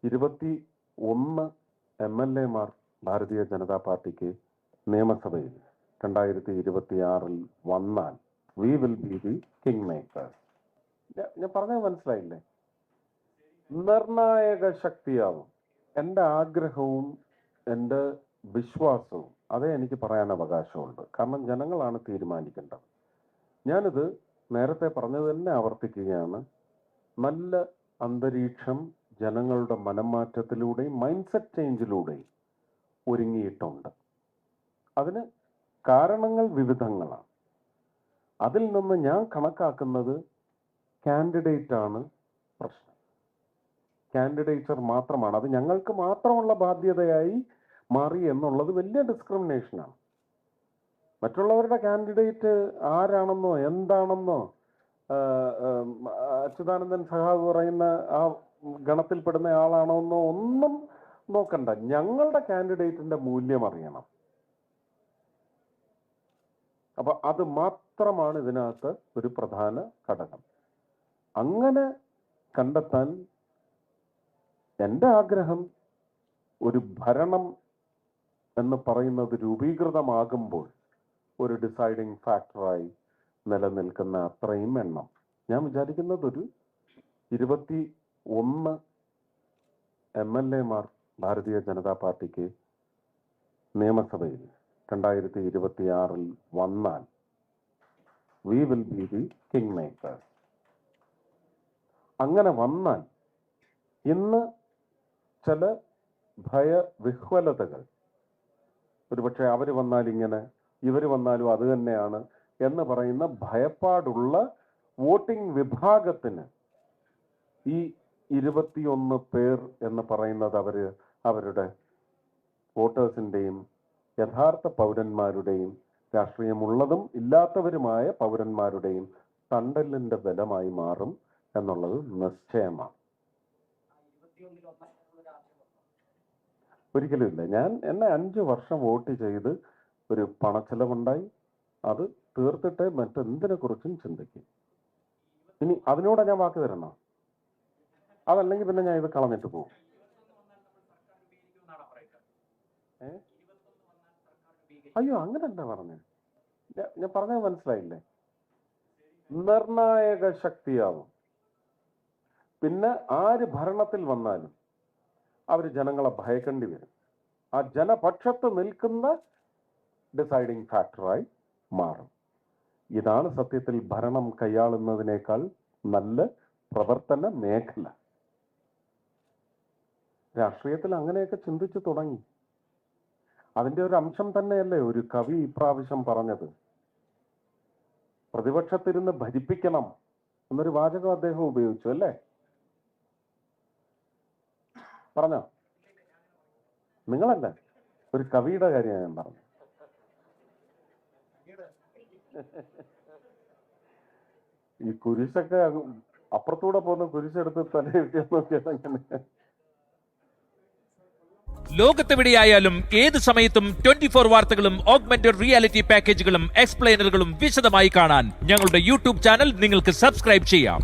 21 MLA-മാർ ഭാരതീയ ജനതാ പാർട്ടിക്ക് നിയമസഭയിൽ 2026 വന്നാൽ we will be the king makers. ഞാൻ പറഞ്ഞത് മനസ്സിലായില്ലേ? നിർണായക ശക്തിയാവും. എൻ്റെ ആഗ്രഹവും എൻ്റെ വിശ്വാസവും അതേ എനിക്ക് പറയാൻ അവകാശമുണ്ട്. കാരണം ജനങ്ങളാണ് തീരുമാനിക്കേണ്ടത്. ഞാനിത് നേരത്തെ പറഞ്ഞത് തന്നെ ആവർത്തിക്കുകയാണ്. നല്ല അന്തരീക്ഷം ജനങ്ങളുടെ മനംമാറ്റത്തിലൂടെയും മൈൻഡ് സെറ്റ് ചേഞ്ചിലൂടെയും ഒരുങ്ങിയിട്ടുണ്ട്. അതിന് കാരണങ്ങൾ വിവിധങ്ങളാണ്. അതിൽ നിന്ന് ഞാൻ കണക്കാക്കുന്നത് കാൻഡിഡേറ്റ് ആണ് പ്രശ്നം. കാൻഡിഡേച്ചർ മാത്രമാണ്. അത് ഞങ്ങൾക്ക് മാത്രമുള്ള ബാധ്യതയായി മാറി എന്നുള്ളത് വലിയ ഡിസ്ക്രിമിനേഷനാണ്. മറ്റുള്ളവരുടെ കാൻഡിഡേറ്റ് ആരാണെന്നോ എന്താണെന്നോ അച്യുതാനന്ദൻ സഹാവ് പറയുന്ന ആ ഗണത്തിൽപ്പെടുന്ന ആളാണോ എന്നോ ഒന്നും നോക്കണ്ട. ഞങ്ങളുടെ കാൻഡിഡേറ്റിന്റെ മൂല്യം അറിയണം. അപ്പൊ അത് മാത്രമാണ് ഇതിനകത്ത് ഒരു പ്രധാന ഘടകം. അങ്ങനെ കണ്ടെത്താൻ എൻ്റെ ആഗ്രഹം ഒരു ഭരണം എന്ന് പറയുന്നത് രൂപീകൃതമാകുമ്പോൾ ഒരു ഡിസൈഡിങ് ഫാക്ടറായി നിലനിൽക്കുന്ന അത്രയും എണ്ണം. ഞാൻ വിചാരിക്കുന്നത് ഒരു 21 MLA-മാർ ഭാരതീയ ജനതാ പാർട്ടിക്ക് നിയമസഭയിൽ 2026 വന്നാൽ we will be the king makers. അങ്ങനെ വന്നാൽ ഇന്ന് ചില ഭയവിഹ്വലതകൾ, ഒരുപക്ഷെ അവർ വന്നാൽ ഇങ്ങനെ ഇവർ വന്നാലും അത് തന്നെയാണ് എന്ന് പറയുന്ന ഭയപ്പാടുള്ള വോട്ടിംഗ് വിഭാഗത്തിന് ഈ 21 പേർ എന്ന് പറയുന്നത് അവരുടെ വോട്ടേഴ്സിൻ്റെയും യഥാർത്ഥ പൗരന്മാരുടെയും രാഷ്ട്രീയമുള്ളതും ഇല്ലാത്തവരുമായ പൗരന്മാരുടെയും തണ്ടലിന്റെ ബലമായി മാറും എന്നുള്ളത് നിശ്ചയമാണ്. ഒരിക്കലുമില്ല. എന്നെ 5 വർഷം വോട്ട് ചെയ്ത് ഒരു പണച്ചെലവുണ്ടായി. അത് തീർത്തിട്ടേ മറ്റെന്തിനെ കുറിച്ചും ചിന്തിക്കും. ഇനി അതിനോട് ഞാൻ വാക്ക് തരണോ? അതല്ലെങ്കിൽ പിന്നെ ഞാൻ ഇത് കളഞ്ഞിട്ട് പോകും. അയ്യോ, അങ്ങനല്ല പറഞ്ഞത്. ഞാൻ പറഞ്ഞത് മനസ്സിലായില്ലേ? നിർണായക ശക്തിയാവും. പിന്നെ ആര് ഭരണത്തിൽ വന്നാലും അവർ ജനങ്ങളെ ഭയക്കേണ്ടി വരും. ആ ജനപക്ഷത്ത് നിൽക്കുന്ന ഡിസൈഡിങ് ഫാക്ടറായി മാറും. ഇതാണ് സത്യത്തിൽ ഭരണം കൈയാളുന്നതിനേക്കാൾ നല്ല പ്രവർത്തന മേഖല. രാഷ്ട്രീയത്തിൽ അങ്ങനെയൊക്കെ ചിന്തിച്ചു തുടങ്ങി. അതിന്റെ ഒരു അംശം തന്നെയല്ലേ ഒരു കവി ഇപ്രാവശ്യം പറഞ്ഞത്. പ്രതിപക്ഷത്തിരുന്ന് ഭരിപ്പിക്കണം എന്നൊരു വാചകം അദ്ദേഹം ഉപയോഗിച്ചു അല്ലേ? പറഞ്ഞോ? നിങ്ങളല്ല, ഒരു കവിയുടെ കാര്യമാണ് ഞാൻ പറഞ്ഞത്. ഈ കുരിശൊക്കെ അപ്പുറത്തൂടെ പോകുന്ന കുരിശെടുത്ത് തലയിട്ട് നോക്കിയാൽ അങ്ങനെ. ലോകത്തെവിടെയായാലും ഏത് സമയത്തും 24 വാർത്തകളും ഓഗ്മെന്റഡ് റിയാലിറ്റി പാക്കേജുകളും എക്സ്പ്ലെയിനറുകളും വിശദമായി കാണാൻ ഞങ്ങളുടെ യൂട്യൂബ് ചാനൽ നിങ്ങൾക്ക് സബ്സ്ക്രൈബ് ചെയ്യാം.